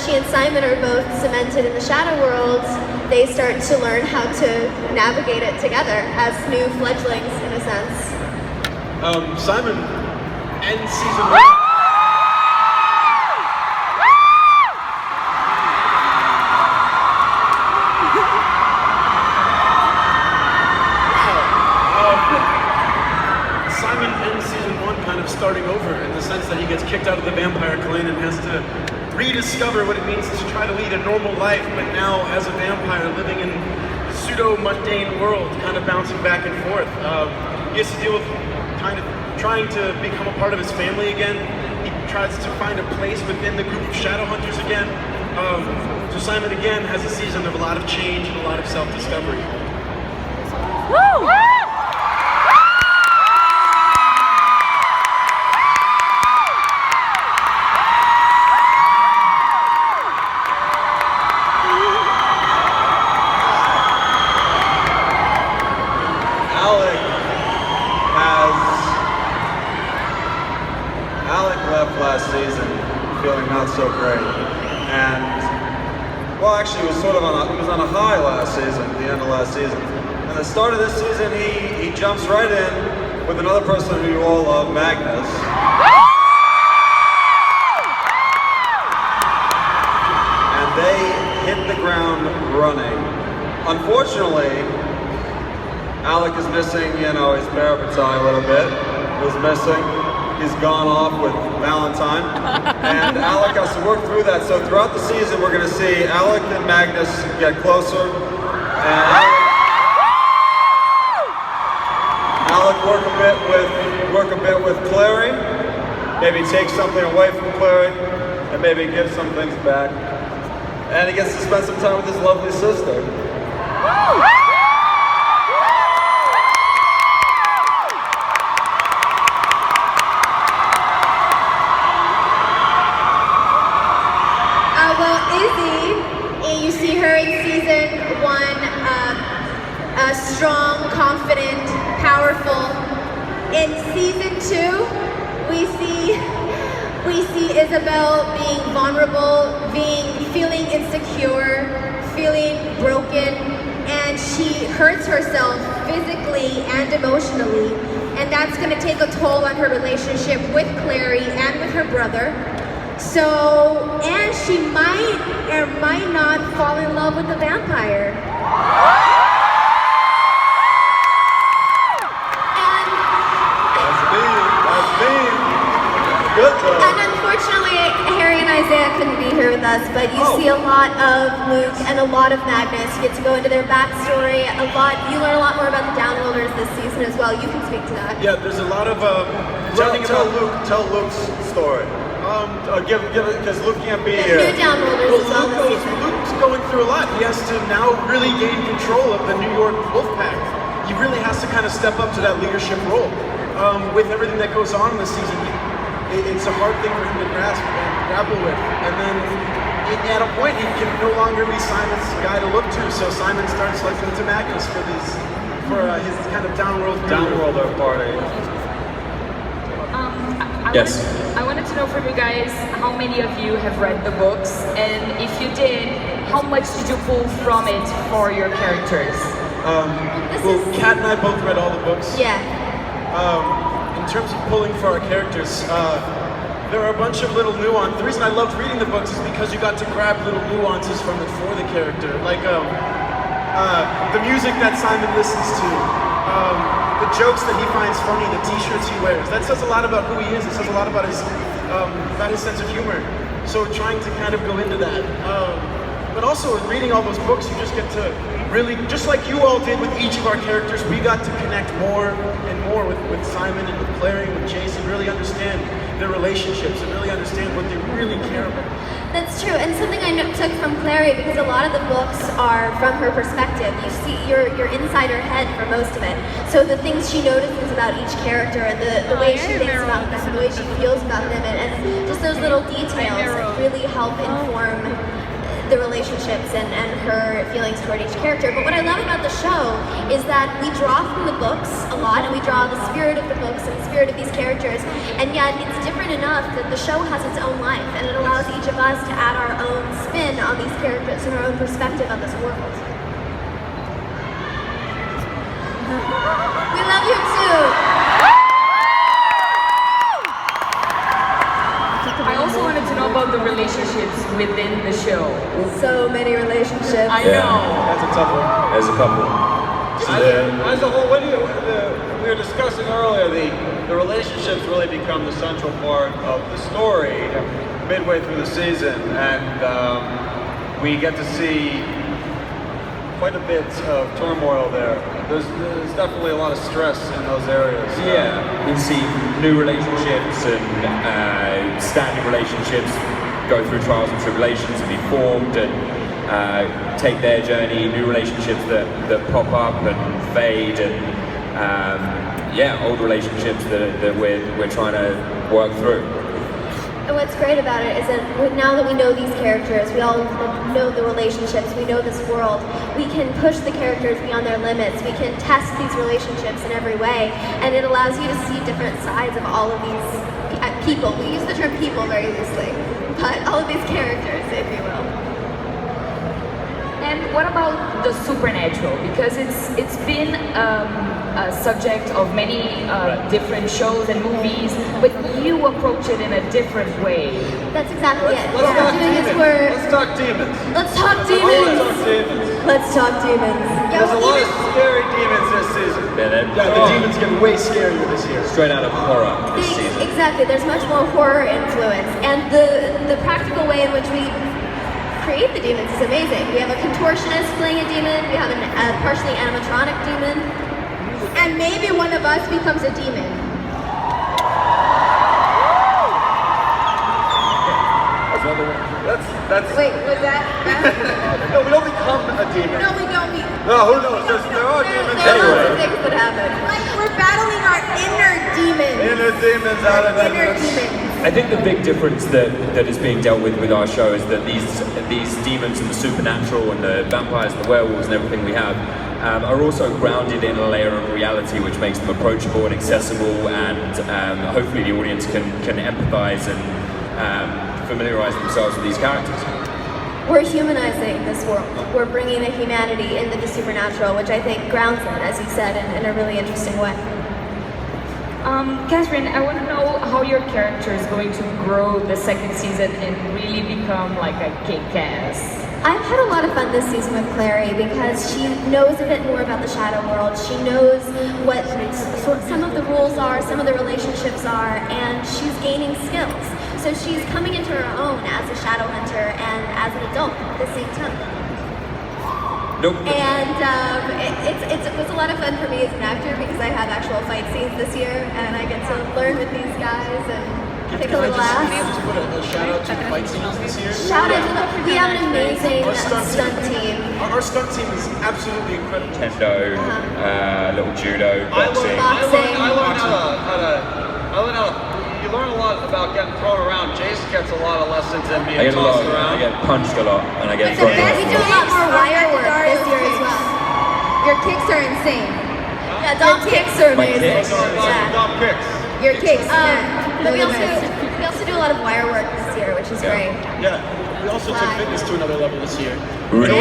she and Simon are both cemented in the shadow world, they start to learn how to navigate it together as new fledglings, in a sense. Simon ends season 1. Simon ends season 1 kind of starting over in the sense that he gets kicked out of the vampire clan and has to rediscover what it means to try to lead a normal life, but now as a vampire living in a pseudo-mundane world, kind of bouncing back and forth. He has to deal with kind of trying to become a part of his family again. He tries to find a place within the group of Shadowhunters again. So Simon again has a season of a lot of change and a lot of self-discovery. Woo! Alec left last season feeling not so great, and well, actually, it was sort of on a high last season, at the end of last season. And the start of this season, he jumps right in with another person who you all love, Magnus. And they hit the ground running. Unfortunately, Alec is missing, you know, his parabatai a little bit. Was missing. He's gone off with Valentine. And Alec has to work through that. So throughout the season, we're going to see Alec and Magnus get closer. And Alec work a bit with Clary. Maybe take something away from Clary. And maybe give some things back. And he gets to spend some time with his lovely sister. You see her in season 1, strong, confident, powerful. In season 2, we see Isabel being vulnerable, feeling insecure, feeling broken, and she hurts herself physically and emotionally. And that's going to take a toll on her relationship with Clary and with her brother. So, and she might or might not fall in love with the vampire. And unfortunately, Harry and Isaiah couldn't be here with us, but you see a lot of Luke and a lot of Magnus. You get to go into their backstory a lot. You learn a lot more about the Downworlders this season as well. You can speak to that. Yeah, there's a lot of tell Luke's story. Give it, because Luke can't be here. New Downworlders as well this season. Luke's going through a lot. He has to now really gain control of the New York Wolfpack. He really has to kind of step up to that leadership role. With everything that goes on in the season, it's a hard thing for him to grasp and grapple with. And then at a point, he can no longer be Simon's guy to look to. So Simon starts looking to Magnus for his kind of downworlder party. Yes. I wanted to know from you guys how many of you have read the books, and if you did, how much did you pull from it for your characters? Well, Kat and I both read all the books. Yeah. In terms of pulling for our characters, there are a bunch of little nuances. The reason I loved reading the books is because you got to grab little nuances from it for the character, like the music that Simon listens to. The jokes that he finds funny, the t-shirts he wears. That says a lot about who he is. It says a lot about his sense of humor. So trying to kind of go into that. But also in reading all those books, you just get to really, just like you all did with each of our characters, we got to connect more and more with Simon and with Clary and with Jason, really understand their relationships and really understand what they really care about. That's true, and something I took from Clary, because a lot of the books are from her perspective. You see, you're inside her head for most of it. So the things she notices about each character, and the way she thinks about them, the way she feels about them, and just those little details really help inform the relationships and her feelings toward each character. But what I love about the show is that we draw from the books a lot, and we draw the spirit of the books and the spirit of these characters, and yet it's different enough that the show has its own life, and it allows each of us to add our own spin on these characters and our own perspective on this world. We love you too! I also wanted to know about the relationships within the show. So many relationships. I know. That's a tough one. There's a couple. As a whole, we were discussing earlier, the relationships really become the central part of the story midway through the season, and we get to see quite a bit of turmoil there. There's definitely a lot of stress in those areas. Yeah, we see new relationships and standing relationships go through trials and tribulations and be formed and take their journey, new relationships that pop up and fade, and old relationships that we're trying to work through. And what's great about it is that now that we know these characters, we all know the relationships, we know this world, we can push the characters beyond their limits, we can test these relationships in every way, and it allows you to see different sides of all of these people. We use the term people very loosely, but all of these characters, if you will. And what about the supernatural? Because it's been a subject of many different shows and movies, but you approach it in a different way. That's exactly it. Let's talk demons. Let's talk Let's demons. talk demons. Let's talk demons. There's a lot of scary demons this season. Yeah, the demons get way scarier this year. Straight out of horror this season. Exactly. There's much more horror influence, and the practical way in which we create the demons is amazing. We have a contortionist playing a demon. We have a partially animatronic demon. And maybe one of us becomes a demon. That's Wait, was that? no, we don't become a demon. No, we don't. No, who knows? There are demons There are lots anyway. of things that happen. Like we're battling our inner demons. Inner demons out of them. Inner demons. I think the big difference that is being dealt with our show is that these demons and the supernatural and the vampires and the werewolves and everything we have are also grounded in a layer of reality which makes them approachable and accessible, and hopefully the audience can empathize and familiarize themselves with these characters. We're humanizing this world. We're bringing the humanity into the supernatural, which I think grounds it, as you said, in a really interesting way. Catherine, I want to know how your character is going to grow the second season and really become like a kick-ass. I've had a lot of fun this season with Clary because she knows a bit more about the shadow world. She knows what some of the rules are, some of the relationships are, and she's gaining skills. So she's coming into her own as a shadow hunter and as an adult at the same time. Nope. And it was a lot of fun for me as an actor because I have actual fight scenes this year, and I get to learn with these guys and take a little laugh. Just put a shout out to the fight scenes this year. Shout out to them. We have an amazing stunt team. Our stunt team is absolutely incredible. Kendo, little judo, I boxing. learned how to. You learn a lot about getting thrown around. Jace gets a lot of lessons in being tossed around. I get punched a lot, and I get But the thrown best We around. do a lot more wire work this year as well. Your kicks are insane. Yeah, Dom kicks are My amazing. kicks? Yeah. Dumb kicks. Your kicks. But we They're the best. also do a lot of wire work this year, which is great. Yeah, we also took fitness to another level this year. Really?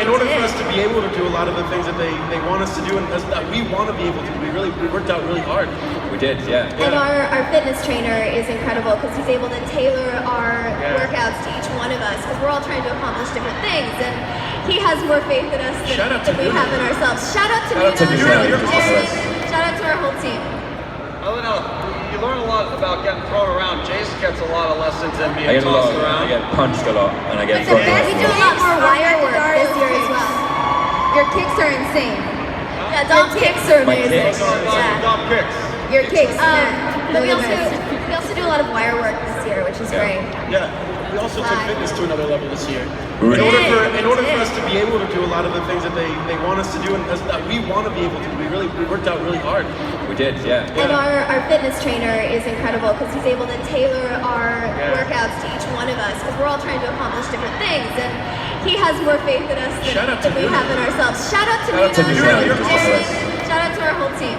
In order for us to be able to do a lot of the things that they want us to do and that we want to be able to do, we worked out really hard. We did, yeah. And our fitness trainer is incredible because he's able to tailor our workouts to each one of us because we're all trying to accomplish different things. And he has more faith in us Shout out to than we Nuno. have in ourselves. Shout out to Shout out to Nuno, Nuno. shout out to You're Darren, awesome. shout out to our whole team. You learn a lot about getting thrown around. Jace gets a lot of lessons in being I tossed around. get punched a lot, and I get But the thrown best We around. do a lot more wire work this year as well. Your kicks are insane. Yeah, Dom kicks are My amazing. kicks? Yeah. Dumb kicks. Your kicks. But we They're the also best. do a lot of wire work this year, which is great. Yeah, we also took fitness to another level this year. Really? In order for us to be able to do a lot of the things that they want us to do and that we want to be able to do, we worked out really hard. We did, yeah. And our fitness trainer is incredible because he's able to tailor our workouts to each one of us because we're all trying to accomplish different things. And he has more faith in us Shout out to than we Nuno. have in ourselves. Shout out to Shout out to Nuno, Nuno. shout out to You're Jeremy, awesome. shout out to our whole team.